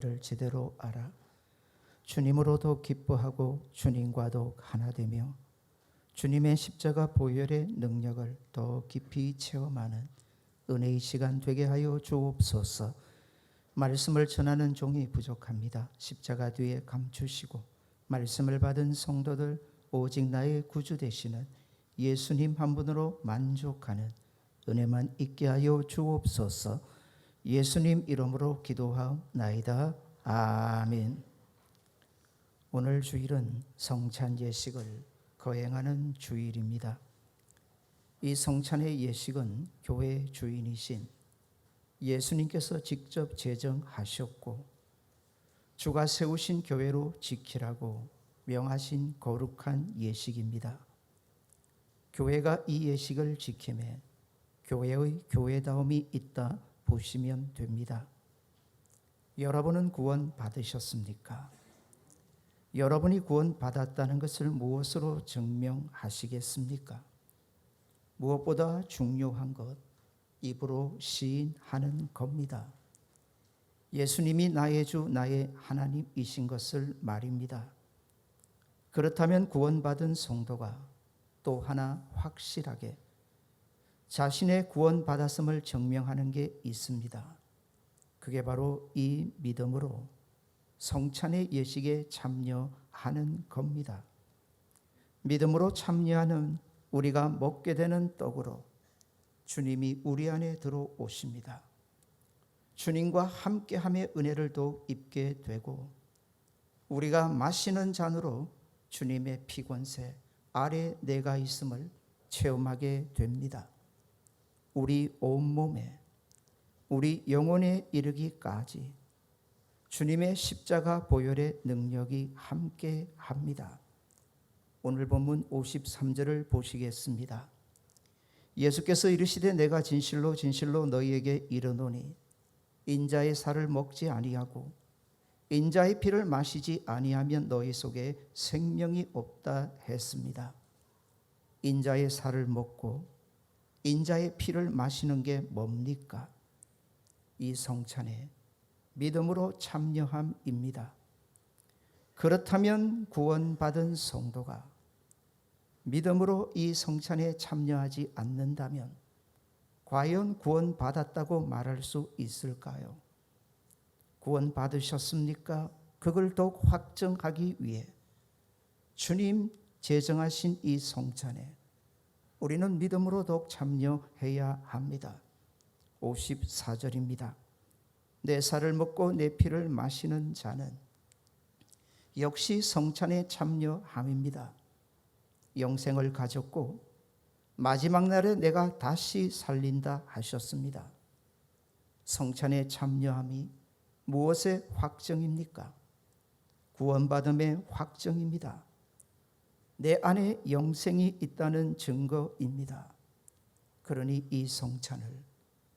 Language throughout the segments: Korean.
를 제대로 알아 주님으로도 기뻐하고 주님과도 하나 되며 주님의 십자가 보혈의 능력을 더 깊이 체험하는 은혜의 시간 되게 하여 주옵소서. 말씀을 전하는 종이 부족합니다. 십자가 뒤에 감추시고 말씀을 받은 성도들 오직 나의 구주 되시는 예수님 한 분으로 만족하는 은혜만 있게 하여 주옵소서. 예수님 이름으로 기도하옵나이다. 아멘. 오늘 주일은 성찬 예식을 거행하는 주일입니다. 이 성찬의 예식은 교회 주인이신 예수님께서 직접 제정하셨고 주가 세우신 교회로 지키라고 명하신 거룩한 예식입니다. 교회가 이 예식을 지킴에 교회의 교회다움이 있다 보시면 됩니다. 여러분은 구원 받으셨습니까? 여러분이 구원 받았다는 것을 무엇으로 증명하시겠습니까? 무엇보다 중요한 것, 입으로 시인하는 겁니다. 예수님이 나의 주, 나의 하나님이신 것을 말입니다. 그렇다면 구원받은 성도가 또 하나 확실하게 자신의 구원받았음을 증명하는 게 있습니다. 그게 바로 이 믿음으로 성찬의 예식에 참여하는 겁니다. 믿음으로 참여하는 우리가 먹게 되는 떡으로 주님이 우리 안에 들어오십니다. 주님과 함께함의 은혜를 더욱 입게 되고 우리가 마시는 잔으로 주님의 피권세 아래 내가 있음을 체험하게 됩니다. 우리 온몸에 우리 영혼에 이르기까지 주님의 십자가 보혈의 능력이 함께합니다. 오늘 본문 53절을 보시겠습니다. 예수께서 이르시되 내가 진실로 진실로 너희에게 이르노니 인자의 살을 먹지 아니하고 인자의 피를 마시지 아니하면 너희 속에 생명이 없다 했습니다. 인자의 살을 먹고 인자의 피를 마시는 게 뭡니까? 이 성찬에 믿음으로 참여함입니다. 그렇다면 구원받은 성도가 믿음으로 이 성찬에 참여하지 않는다면 과연 구원받았다고 말할 수 있을까요? 구원받으셨습니까? 그걸 더욱 확정하기 위해 주님 제정하신 이 성찬에 우리는 믿음으로 더욱 참여해야 합니다. 54절입니다. 내 살을 먹고 내 피를 마시는 자는 역시 성찬에 참여함입니다. 영생을 가졌고 마지막 날에 내가 다시 살린다 하셨습니다. 성찬에 참여함이 무엇의 확정입니까? 구원받음의 확정입니다. 내 안에 영생이 있다는 증거입니다. 그러니 이 성찬을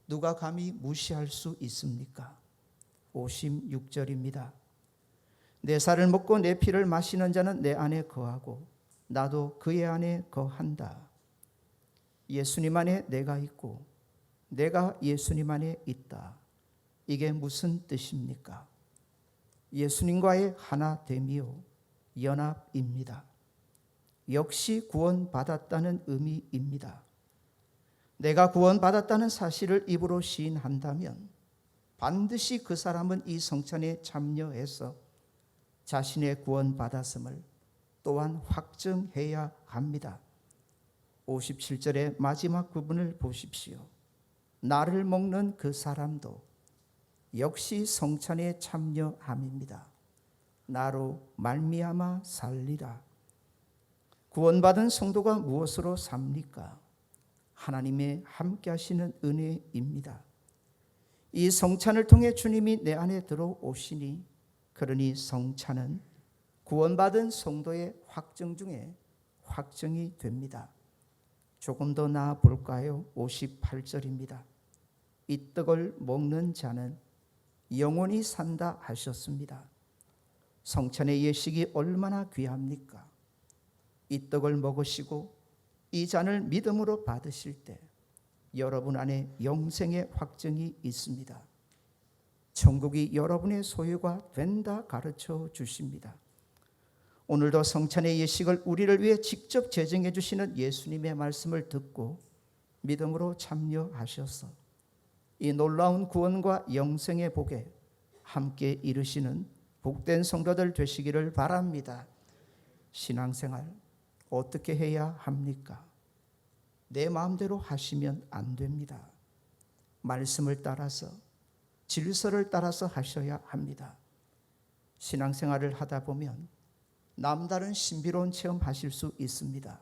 누가 감히 무시할 수 있습니까? 56절입니다. 내 살을 먹고 내 피를 마시는 자는 내 안에 거하고 나도 그의 안에 거한다. 예수님 안에 내가 있고 내가 예수님 안에 있다. 이게 무슨 뜻입니까? 예수님과의 하나됨이요 연합입니다. 역시 구원받았다는 의미입니다. 내가 구원받았다는 사실을 입으로 시인한다면 반드시 그 사람은 이 성찬에 참여해서 자신의 구원받았음을 또한 확증해야 합니다. 57절의 마지막 부분을 보십시오. 나를 먹는 그 사람도 역시 성찬에 참여함입니다. 나로 말미암아 살리라. 구원받은 성도가 무엇으로 삽니까? 하나님의 함께 하시는 은혜입니다. 이 성찬을 통해 주님이 내 안에 들어오시니 그러니 성찬은 구원받은 성도의 확정 중에 확정이 됩니다. 조금 더 나아 볼까요? 58절입니다. 이 떡을 먹는 자는 영원히 산다 하셨습니다. 성찬의 예식이 얼마나 귀합니까? 이 떡을 먹으시고 이 잔을 믿음으로 받으실 때 여러분 안에 영생의 확증이 있습니다. 천국이 여러분의 소유가 된다 가르쳐 주십니다. 오늘도 성찬의 예식을 우리를 위해 직접 제정해 주시는 예수님의 말씀을 듣고 믿음으로 참여하셔서 이 놀라운 구원과 영생의 복에 함께 이르시는 복된 성도들 되시기를 바랍니다. 신앙생활 어떻게 해야 합니까? 내 마음대로 하시면 안 됩니다. 말씀을 따라서, 질서를 따라서 하셔야 합니다. 신앙생활을 하다 보면 남다른 신비로운 체험하실 수 있습니다.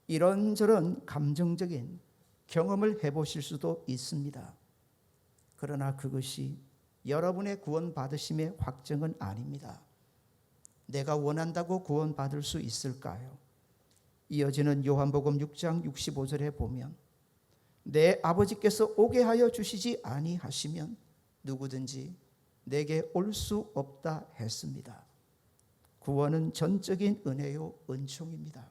이런저런 감정적인 경험을 해보실 수도 있습니다. 그러나 그것이 여러분의 구원받으심의 확정은 아닙니다. 내가 원한다고 구원받을 수 있을까요? 이어지는 요한복음 6장 65절에 보면 내 아버지께서 오게 하여 주시지 아니하시면 누구든지 내게 올 수 없다 했습니다. 구원은 전적인 은혜요 은총입니다.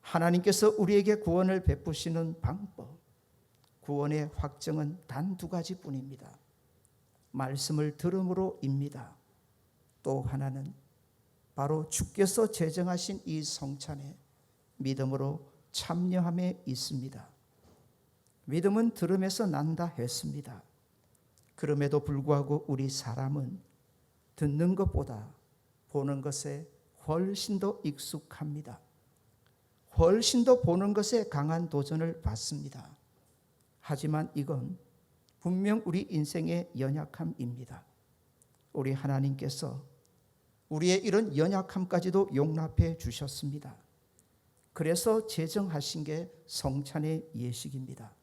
하나님께서 우리에게 구원을 베푸시는 방법, 구원의 확정은 단 두 가지뿐입니다. 말씀을 들음으로입니다. 또 하나는 바로 주께서 제정하신 이 성찬에 믿음으로 참여함에 있습니다. 믿음은 들음에서 난다 했습니다. 그럼에도 불구하고 우리 사람은 듣는 것보다 보는 것에 훨씬 더 익숙합니다. 훨씬 더 보는 것에 강한 도전을 받습니다. 하지만 이건 분명 우리 인생의 연약함입니다. 우리 하나님께서 우리의 이런 연약함까지도 용납해 주셨습니다. 그래서 제정하신 게 성찬의 예식입니다.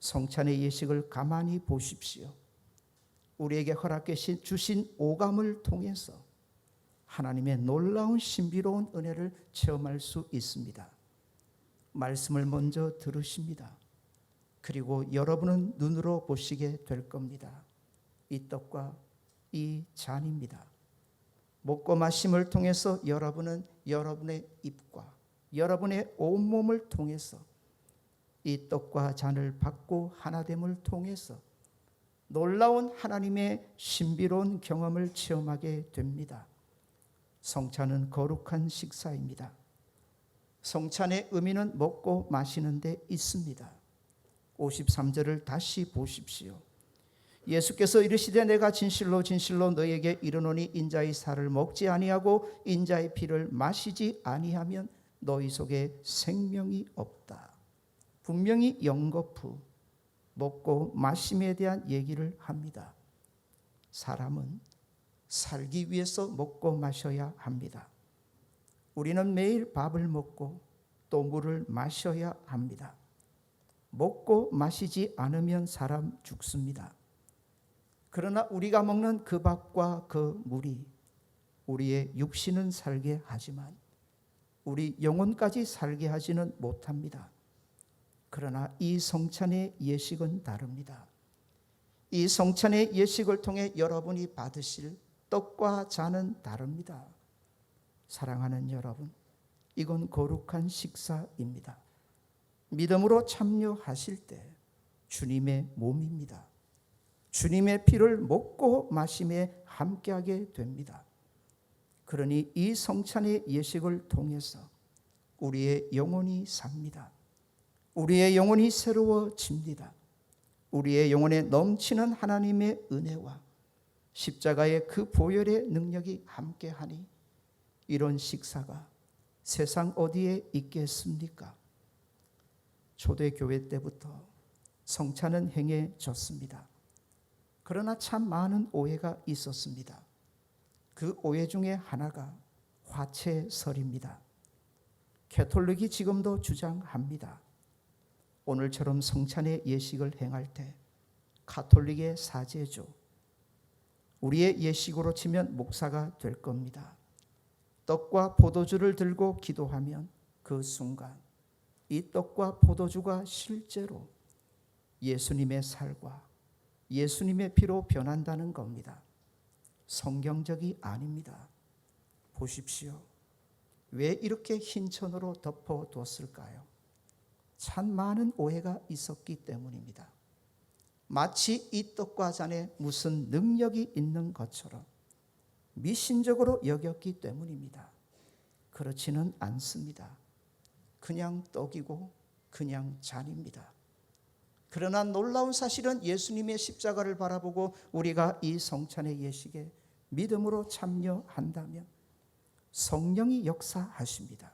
성찬의 예식을 가만히 보십시오. 우리에게 허락해 주신 오감을 통해서 하나님의 놀라운 신비로운 은혜를 체험할 수 있습니다. 말씀을 먼저 들으십니다. 그리고 여러분은 눈으로 보시게 될 겁니다. 이 떡과 이 잔입니다. 먹고 마심을 통해서 여러분은 여러분의 입과 여러분의 온몸을 통해서 이 떡과 잔을 받고 하나됨을 통해서 놀라운 하나님의 신비로운 경험을 체험하게 됩니다. 성찬은 거룩한 식사입니다. 성찬의 의미는 먹고 마시는 데 있습니다. 53절을 다시 보십시오. 예수께서 이르시되 내가 진실로 진실로 너희에게 이르노니 인자의 살을 먹지 아니하고 인자의 피를 마시지 아니하면 너희 속에 생명이 없다. 분명히 연거푸 먹고 마심에 대한 얘기를 합니다. 사람은 살기 위해서 먹고 마셔야 합니다. 우리는 매일 밥을 먹고 또 물을 마셔야 합니다. 먹고 마시지 않으면 사람 죽습니다. 그러나 우리가 먹는 그 밥과 그 물이 우리의 육신은 살게 하지만 우리 영혼까지 살게 하지는 못합니다. 그러나 이 성찬의 예식은 다릅니다. 이 성찬의 예식을 통해 여러분이 받으실 떡과 잔은 다릅니다. 사랑하는 여러분, 이건 거룩한 식사입니다. 믿음으로 참여하실 때 주님의 몸입니다. 주님의 피를 먹고 마심에 함께하게 됩니다. 그러니 이 성찬의 예식을 통해서 우리의 영혼이 삽니다. 우리의 영혼이 새로워집니다. 우리의 영혼에 넘치는 하나님의 은혜와 십자가의 그 보혈의 능력이 함께하니 이런 식사가 세상 어디에 있겠습니까? 초대교회 때부터 성찬은 행해졌습니다. 그러나 참 많은 오해가 있었습니다. 그 오해 중에 하나가 화채설입니다. 가톨릭이 지금도 주장합니다. 오늘처럼 성찬의 예식을 행할 때 가톨릭의 사제죠. 우리의 예식으로 치면 목사가 될 겁니다. 떡과 포도주를 들고 기도하면 그 순간 이 떡과 포도주가 실제로 예수님의 살과 예수님의 피로 변한다는 겁니다. 성경적이 아닙니다. 보십시오. 왜 이렇게 흰 천으로 덮어뒀을까요? 참 많은 오해가 있었기 때문입니다. 마치 이 떡과 잔에 무슨 능력이 있는 것처럼 미신적으로 여겼기 때문입니다. 그렇지는 않습니다. 그냥 떡이고 그냥 잔입니다. 그러나 놀라운 사실은 예수님의 십자가를 바라보고 우리가 이 성찬의 예식에 믿음으로 참여한다면 성령이 역사하십니다.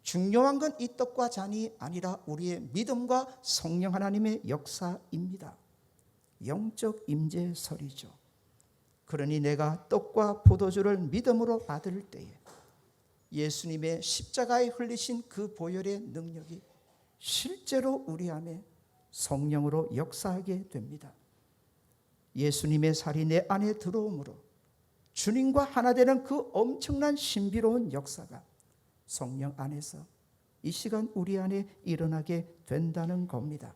중요한 건 이 떡과 잔이 아니라 우리의 믿음과 성령 하나님의 역사입니다. 영적 임재설이죠. 그러니 내가 떡과 포도주를 믿음으로 받을 때에 예수님의 십자가에 흘리신 그 보혈의 능력이 실제로 우리 안에 성령으로 역사하게 됩니다. 예수님의 살이 내 안에 들어오므로 주님과 하나 되는 그 엄청난 신비로운 역사가 성령 안에서 이 시간 우리 안에 일어나게 된다는 겁니다.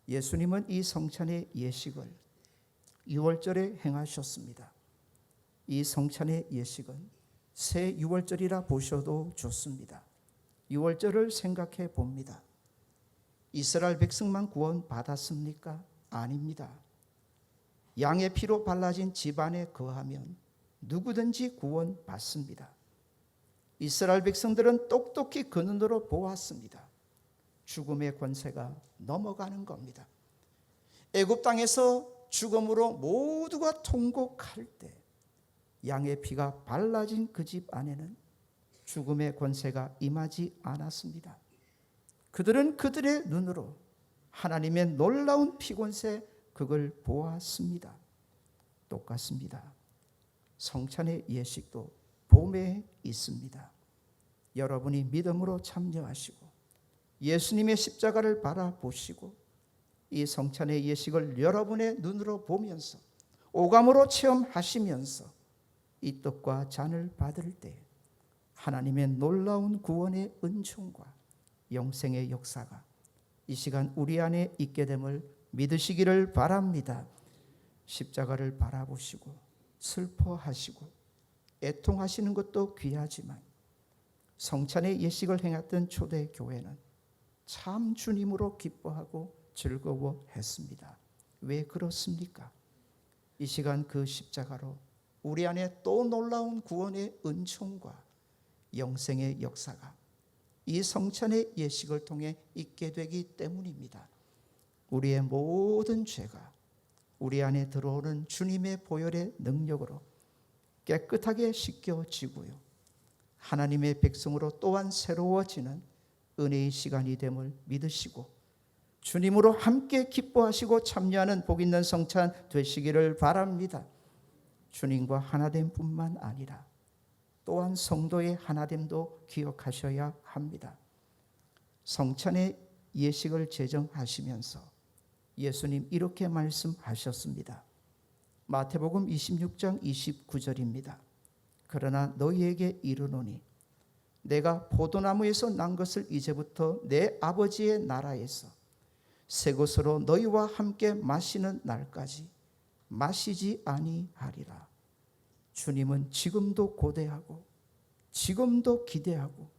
예수님은 이 성찬의 예식을 6월절에 행하셨습니다. 이 성찬의 예식은 새 6월절이라 보셔도 좋습니다. 6월절을 생각해 봅니다. 이스라엘 백성만 구원 받았습니까? 아닙니다. 양의 피로 발라진 집안에 거하면 누구든지 구원 받습니다. 이스라엘 백성들은 똑똑히 그 눈으로 보았습니다. 죽음의 권세가 넘어가는 겁니다. 애굽 땅에서 죽음으로 모두가 통곡할 때 양의 피가 발라진 그 집 안에는 죽음의 권세가 임하지 않았습니다. 그들은 그들의 눈으로 하나님의 놀라운 피권세 그걸 보았습니다. 똑같습니다. 성찬의 예식도 봄에 있습니다. 여러분이 믿음으로 참여하시고 예수님의 십자가를 바라보시고 이 성찬의 예식을 여러분의 눈으로 보면서 오감으로 체험하시면서 이 떡과 잔을 받을 때 하나님의 놀라운 구원의 은총과 영생의 역사가 이 시간 우리 안에 있게 됨을 믿으시기를 바랍니다. 십자가를 바라보시고 슬퍼하시고 애통하시는 것도 귀하지만 성찬의 예식을 행했던 초대교회는 참 주님으로 기뻐하고 즐거워했습니다. 왜 그렇습니까? 이 시간 그 십자가로 우리 안에 또 놀라운 구원의 은총과 영생의 역사가 이 성찬의 예식을 통해 있게 되기 때문입니다. 우리의 모든 죄가 우리 안에 들어오는 주님의 보혈의 능력으로 깨끗하게 씻겨지고요. 하나님의 백성으로 또한 새로워지는 은혜의 시간이 됨을 믿으시고 주님으로 함께 기뻐하시고 참여하는 복 있는 성찬 되시기를 바랍니다. 주님과 하나됨 뿐만 아니라 또한 성도의 하나됨도 기억하셔야 합니다. 성찬의 예식을 제정하시면서 예수님 이렇게 말씀하셨습니다. 마태복음 26장 29절입니다. 그러나 너희에게 이르노니 내가 포도나무에서 난 것을 이제부터 내 아버지의 나라에서 새 것으로 너희와 함께 마시는 날까지 마시지 아니하리라. 주님은 지금도 고대하고 지금도 기대하고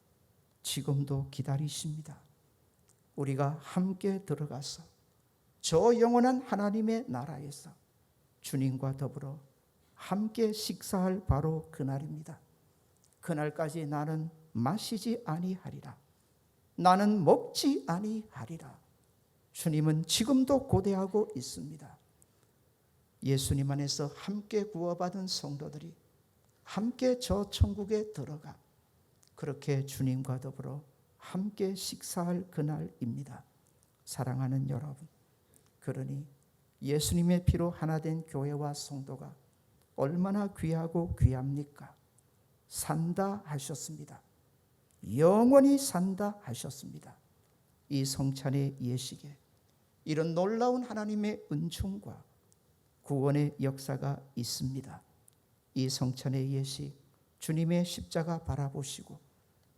지금도 기다리십니다. 우리가 함께 들어가서 저 영원한 하나님의 나라에서 주님과 더불어 함께 식사할 바로 그날입니다. 그날까지 나는 마시지 아니하리라. 나는 먹지 아니하리라. 주님은 지금도 고대하고 있습니다. 예수님 안에서 함께 구원받은 성도들이 함께 저 천국에 들어가 그렇게 주님과 더불어 함께 식사할 그날입니다. 사랑하는 여러분, 그러니 예수님의 피로 하나 된 교회와 성도가 얼마나 귀하고 귀합니까? 산다 하셨습니다. 영원히 산다 하셨습니다. 이 성찬의 예식에 이런 놀라운 하나님의 은총과 구원의 역사가 있습니다. 이 성찬의 예식 주님의 십자가 바라보시고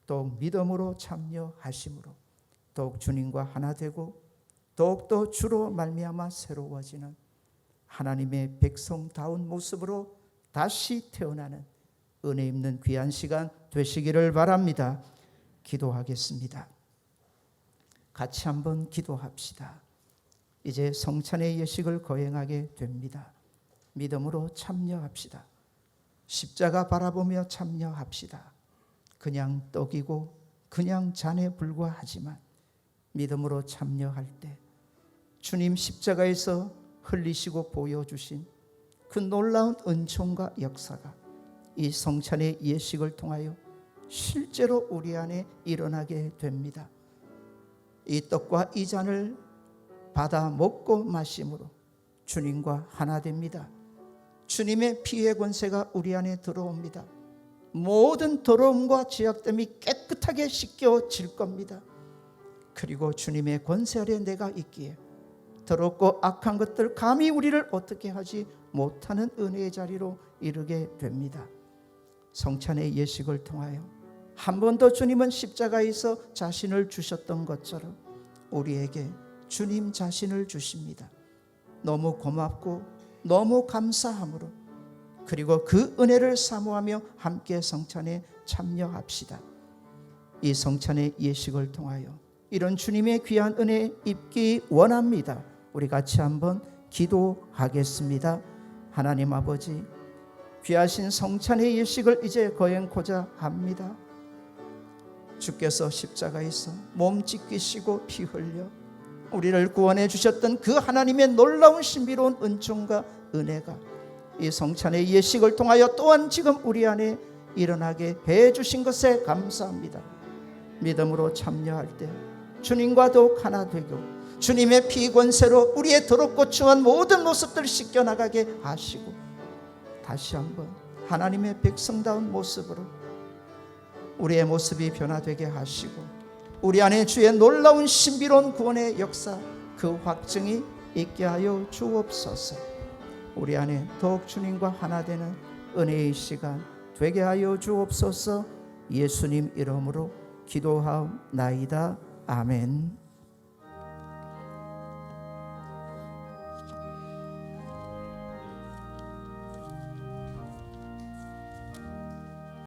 더욱 믿음으로 참여하심으로 더욱 주님과 하나 되고 더욱더 주로 말미암아 새로워지는 하나님의 백성다운 모습으로 다시 태어나는 은혜 있는 귀한 시간 되시기를 바랍니다. 기도하겠습니다. 같이 한번 기도합시다. 이제 성찬의 예식을 거행하게 됩니다. 믿음으로 참여합시다. 십자가 바라보며 참여합시다. 그냥 떡이고 그냥 잔에 불과하지만 믿음으로 참여할 때 주님 십자가에서 흘리시고 보여주신 그 놀라운 은총과 역사가 이 성찬의 예식을 통하여 실제로 우리 안에 일어나게 됩니다. 이 떡과 이 잔을 받아 먹고 마심으로 주님과 하나 됩니다. 주님의 피의 권세가 우리 안에 들어옵니다. 모든 더러움과 죄악됨이 깨끗하게 씻겨질 겁니다. 그리고 주님의 권세 아래 내가 있기에 더럽고 악한 것들 감히 우리를 어떻게 하지 못하는 은혜의 자리로 이르게 됩니다. 성찬의 예식을 통하여 한 번 더 주님은 십자가에서 자신을 주셨던 것처럼 우리에게 주님 자신을 주십니다. 너무 고맙고 너무 감사함으로 그리고 그 은혜를 사모하며 함께 성찬에 참여합시다. 이 성찬의 예식을 통하여 이런 주님의 귀한 은혜 입기 원합니다. 우리 같이 한번 기도하겠습니다. 하나님 아버지, 귀하신 성찬의 예식을 이제 거행코자 합니다. 주께서 십자가에서 몸 찢기시고 피 흘려 우리를 구원해 주셨던 그 하나님의 놀라운 신비로운 은총과 은혜가 이 성찬의 예식을 통하여 또한 지금 우리 안에 일어나게 해 주신 것에 감사합니다. 믿음으로 참여할 때 주님과 더욱 하나 되고 주님의 피 권세로 우리의 더럽고 추한 모든 모습들을 씻겨나가게 하시고 다시 한번 하나님의 백성다운 모습으로 우리의 모습이 변화되게 하시고 우리 안에 주의 놀라운 신비로운 구원의 역사 그 확증이 있게 하여 주옵소서. 우리 안에 더욱 주님과 하나 되는 은혜의 시간 되게 하여 주옵소서. 예수님 이름으로 기도하옵나이다. 아멘.